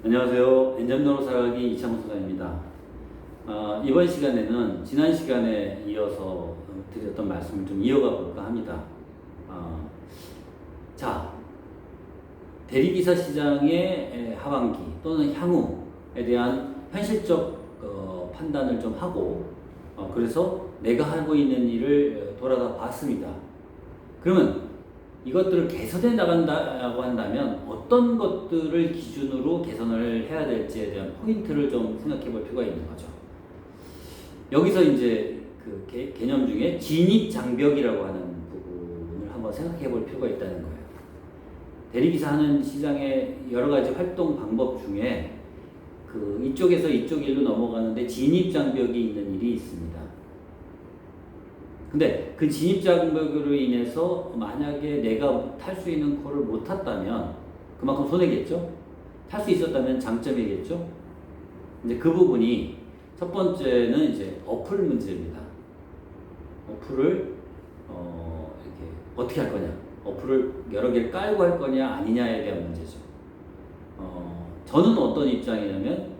안녕하세요. 엔잡노로 살아가기 이창호 소장입니다. 이번 시간에는 지난 시간에 이어서 드렸던 말씀을 좀 이어가 볼까 합니다. 자, 대리기사 시장의 하반기 또는 향후에 대한 현실적 판단을 좀 하고 그래서 내가 하고 있는 일을 돌아다 봤습니다. 그러면 이것들을 개선해 나간다고 한다면 어떤 것들을 기준으로 개선을 해야 될지에 대한 포인트를 좀 생각해 볼 필요가 있는 거죠. 여기서 이제 그 개념 중에 진입 장벽이라고 하는 부분을 한번 생각해 볼 필요가 있다는 거예요. 대리기사 하는 시장의 여러 가지 활동 방법 중에 그 이쪽에서 이쪽 일로 넘어가는데 진입 장벽이 있는 일이 있습니다. 근데 그 진입 장벽으로 인해서 만약에 내가 탈 수 있는 콜을 못 탔다면 그만큼 손해겠죠? 탈 수 있었다면 장점이겠죠? 이제 그 부분이 첫 번째는 이제 어플 문제입니다. 어플을 이렇게 어떻게 할 거냐? 어플을 여러 개를 깔고 할 거냐 아니냐에 대한 문제죠. 저는 어떤 입장이냐면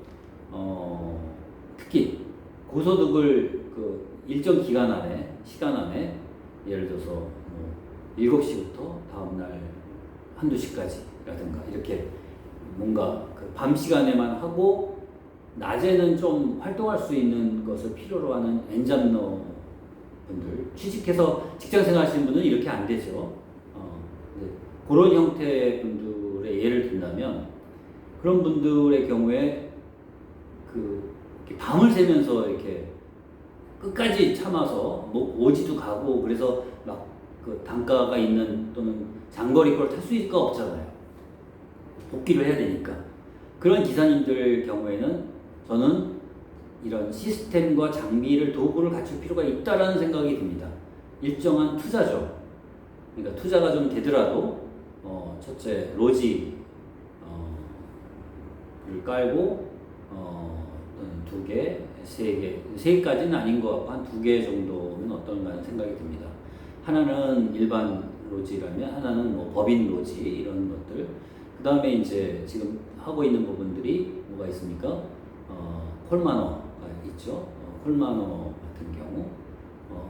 특히 고소득을 그 일정 기간 안에 시간 안에 예를 들어서 뭐 7시부터 다음날 한두 시까지라든가 이렇게 뭔가 그 밤 시간에만 하고 낮에는 좀 활동할 수 있는 것을 필요로 하는 엔잡러 분들, 취직해서 직장 생활 하시는 분은 이렇게 안 되죠. 그런 형태의 분들의 예를 든다면 그런 분들의 경우에 그 밤을 새면서 이렇게 끝까지 참아서 뭐 오지도 가고 그래서 막 그 단가가 있는 또는 장거리 걸 탈 수가 없잖아요. 복귀를 해야 되니까. 그런 기사님들 경우에는 저는 이런 시스템과 장비를 도구를 갖출 필요가 있다라는 생각이 듭니다. 일정한 투자죠. 그러니까 투자가 좀 되더라도 첫째 로지를 깔고 두 개, 세 개까지는 아닌 것 같고 한 두 개 정도면 어떤가 하는 생각이 듭니다. 하나는 일반 로지라면 하나는 뭐 법인 로지 이런 것들. 그 다음에 이제 지금 하고 있는 부분들이 뭐가 있습니까? 콜마너가 있죠. 콜마너 같은 경우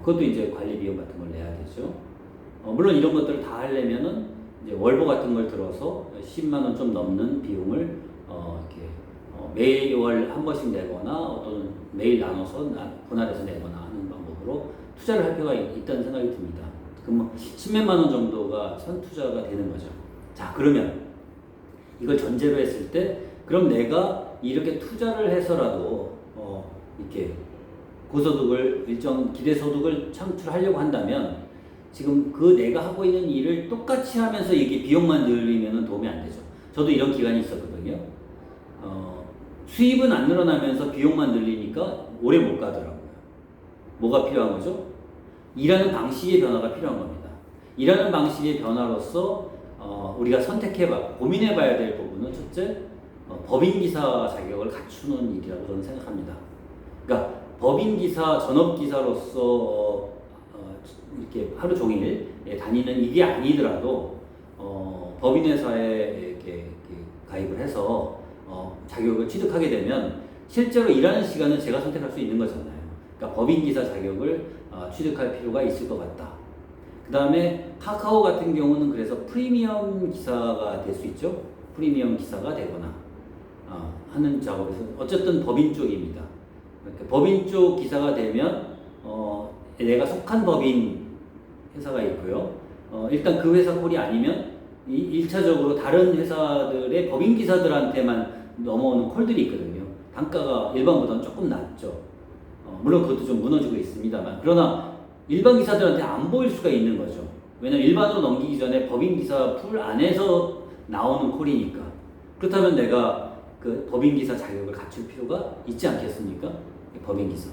그것도 이제 관리 비용 같은 걸 내야 되죠. 물론 이런 것들을 다 하려면은 이제 월보 같은 걸 들어서 10만 원 좀 넘는 비용을 이렇게 매월 한 번씩 내거나 어떤 매일 나눠서 분할해서 내거나 하는 방법으로 투자를 할 필요가 있다는 생각이 듭니다. 그럼 뭐 10몇만 원 정도가 선투자가 되는 거죠. 자, 그러면 이걸 전제로 했을 때 그럼 내가 이렇게 투자를 해서라도 이렇게 고소득을 일정 기대소득을 창출하려고 한다면 지금 그 내가 하고 있는 일을 똑같이 하면서 이게 비용만 늘리면 도움이 안 되죠. 저도 이런 기간이 있었거든요. 수입은 안 늘어나면서 비용만 늘리니까 오래 못 가더라고요. 뭐가 필요한 거죠? 일하는 방식의 변화가 필요한 겁니다. 일하는 방식의 변화로서 우리가 선택해봐, 고민해봐야 될 부분은 첫째, 법인기사 자격을 갖추는 일이라고 저는 생각합니다. 그러니까 법인기사, 전업기사로서 이렇게 하루 종일 다니는 일이 아니더라도 법인회사에 이렇게 가입을 해서 자격을 취득하게 되면 실제로 일하는 시간은 제가 선택할 수 있는 거잖아요. 그러니까 법인기사 자격을 취득할 필요가 있을 것 같다. 그 다음에 카카오 같은 경우는 그래서 프리미엄 기사가 될 수 있죠. 프리미엄 기사가 되거나 하는 작업에서 어쨌든 법인 쪽입니다. 그러니까 법인 쪽 기사가 되면 내가 속한 법인 회사가 있고요. 일단 그 회사 콜이 아니면 1차적으로 다른 회사들의 법인 기사들한테만 넘어오는 콜들이 있거든요. 단가가 일반보다는 조금 낮죠. 물론 그것도 좀 무너지고 있습니다만 그러나 일반 기사들한테 안 보일 수가 있는 거죠. 왜냐면 일반으로 넘기기 전에 법인 기사 풀 안에서 나오는 콜이니까. 그렇다면 내가 그 법인 기사 자격을 갖출 필요가 있지 않겠습니까? 법인 기사.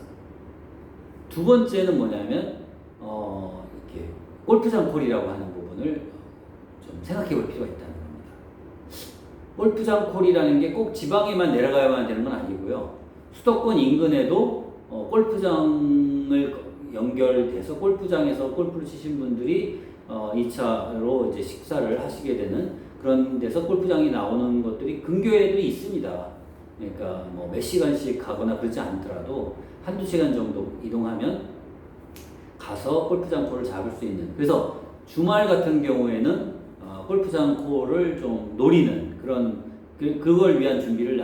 두 번째는 뭐냐면 이렇게 골프장 콜이라고 하는 부분을 좀 생각해 볼 필요가 있다는 겁니다. 골프장 콜이라는 게 꼭 지방에만 내려가야만 되는 건 아니고요. 수도권 인근에도 골프장을 연결돼서 골프장에서 골프를 치신 분들이 2차로 이제 식사를 하시게 되는 그런 데서 골프장이 나오는 것들이 근교에도 있습니다. 그러니까 뭐 몇 시간씩 가거나 그러지 않더라도 한두 시간 정도 이동하면 가서 골프장 코를 잡을 수 있는, 그래서 주말 같은 경우에는 골프장 코를 좀 노리는 그런 그걸 위한 준비를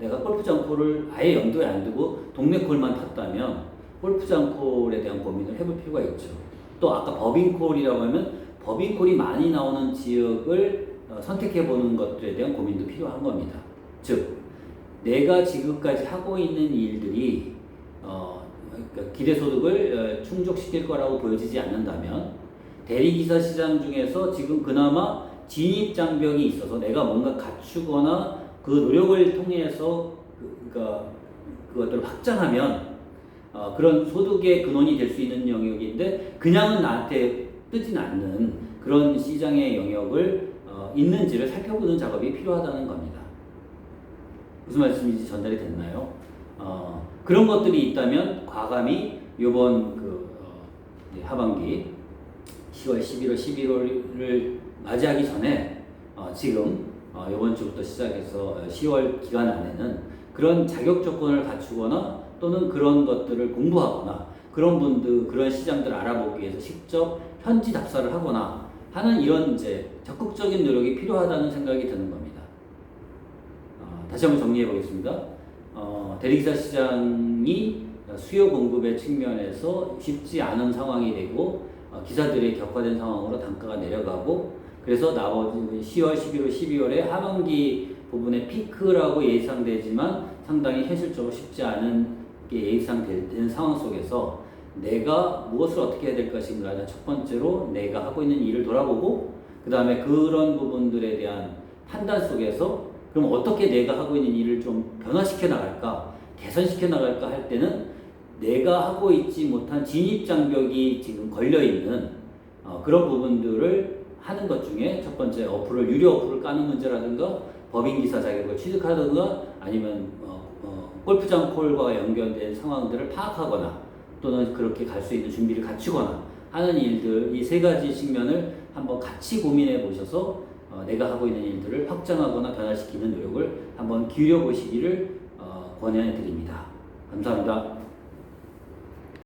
내가 골프장 콜을 아예 염두에 안 두고 동네 콜만 탔다면 골프장 콜에 대한 고민을 해볼 필요가 있죠. 또 아까 법인 콜이라고 하면 법인 콜이 많이 나오는 지역을 선택해 보는 것들에 대한 고민도 필요한 겁니다. 즉 내가 지금까지 하고 있는 일들이 그러니까 기대소득을 충족시킬 거라고 보여지지 않는다면 대리기사 시장 중에서 지금 그나마 진입장벽이 있어서 내가 뭔가 갖추거나 그 노력을 통해서 그러니까 그것들을 확장하면 그런 소득의 근원이 될 수 있는 영역인데 그냥은 나한테 뜨진 않는 그런 시장의 영역을 있는지를 살펴보는 작업이 필요하다는 겁니다. 무슨 말씀인지 전달이 됐나요? 그런 것들이 있다면 과감히 이번 하반기 10월, 11월, 11월을 맞이하기 전에 지금 이번 주부터 시작해서 10월 기간 안에는 그런 자격 조건을 갖추거나 또는 그런 것들을 공부하거나 그런 분들, 그런 시장들을 알아보기 위해서 직접 현지 답사를 하거나 하는 이런 이제 적극적인 노력이 필요하다는 생각이 드는 겁니다. 다시 한번 정리해 보겠습니다. 대리기사 시장이 수요 공급의 측면에서 쉽지 않은 상황이 되고 기사들이 격화된 상황으로 단가가 내려가고 그래서 나머지 10월, 11월, 12월에 하반기 부분의 피크라고 예상되지만 상당히 현실적으로 쉽지 않은 게 예상되는 상황 속에서 내가 무엇을 어떻게 해야 될 것인가. 첫 번째로 내가 하고 있는 일을 돌아보고 그 다음에 그런 부분들에 대한 판단 속에서 그럼 어떻게 내가 하고 있는 일을 좀 변화시켜 나갈까, 개선시켜 나갈까 할 때는 내가 하고 있지 못한 진입장벽이 지금 걸려있는 그런 부분들을 하는 것 중에 첫 번째 유료 어플을 까는 문제라든가 법인기사 자격을 취득하든가 아니면 골프장 콜과 연결된 상황들을 파악하거나 또는 그렇게 갈 수 있는 준비를 갖추거나 하는 일들, 이 세 가지 측면을 한번 같이 고민해 보셔서 내가 하고 있는 일들을 확장하거나 변화시키는 노력을 한번 기울여 보시기를 권해 드립니다. 감사합니다.